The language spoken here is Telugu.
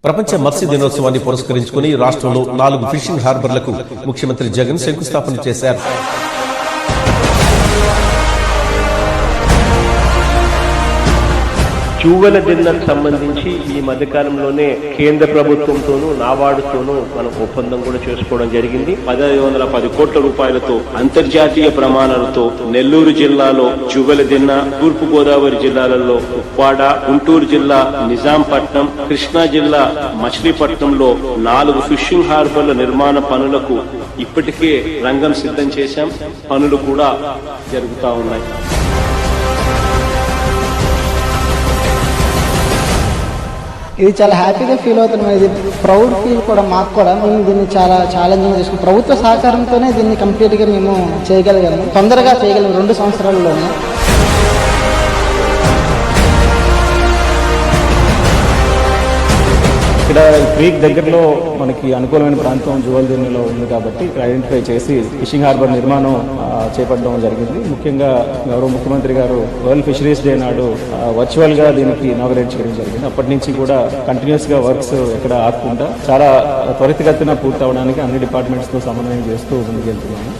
ప్రపంచ మత్స్య దినోత్సవాన్ని పురస్కరించుకుని రాష్ట్రంలో 4 ఫిషింగ్ హార్బర్లకు ముఖ్యమంత్రి జగన్ శంకుస్థాపన చేశారు. చువ్వల దిన్నకు సంబంధించి ఈ మధ్యకాలంలోనే కేంద్ర ప్రభుత్వంతోనూ నాబార్డుతోనూ మనం ఒప్పందం కూడా చేసుకోవడం జరిగింది. 1510 కోట్ల రూపాయలతో అంతర్జాతీయ ప్రమాణాలతో నెల్లూరు జిల్లాలో చువ్వల దిన్న, తూర్పు గోదావరి జిల్లాలలో ఉప్పాడ, గుంటూరు జిల్లా నిజాంపట్నం, కృష్ణా జిల్లా మచిలీపట్నంలో 4 ఫిషింగ్ హార్బర్ల నిర్మాణ పనులకు ఇప్పటికే రంగం సిద్ధం చేశాం. పనులు కూడా జరుగుతా ఉన్నాయి. ఇది చాలా హ్యాపీగా ఫీల్ అవుతున్నాం. ఇది ప్రౌడ్ ఫీల్ కూడా మాకు కూడా. మేము దీన్ని చాలా ఛాలెంజింగ్ చేసుకున్నాం. ప్రభుత్వ సహకారంతోనే దీన్ని కంప్లీట్గా మేము చేయగలిగాము. తొందరగా చేయగలిగాము 2 సంవత్సరాల్లోనే. ఇక్కడ క్రీక్ దగ్గరలో మనకి అనుకూలమైన ప్రాంతం జువల్దిన్నెలో ఉంది కాబట్టి ఇక్కడ ఐడెంటిఫై చేసి ఫిషింగ్ హార్బర్ నిర్మాణం చేపట్టడం జరిగింది. ముఖ్యంగా గౌరవ ముఖ్యమంత్రి గారు వరల్డ్ ఫిషరీస్ డే నాడు వర్చువల్ గా దీనికి ఇనాగరేట్ చేయడం జరిగింది. అప్పటి నుంచి కూడా కంటిన్యూస్ గా వర్క్స్ ఎక్కడ ఆగకుండా చాలా త్వరితగతిన పూర్తి అవడానికి అన్ని డిపార్ట్మెంట్స్ తో సమన్వయం చేస్తూ ముందుకెళ్తున్నాము.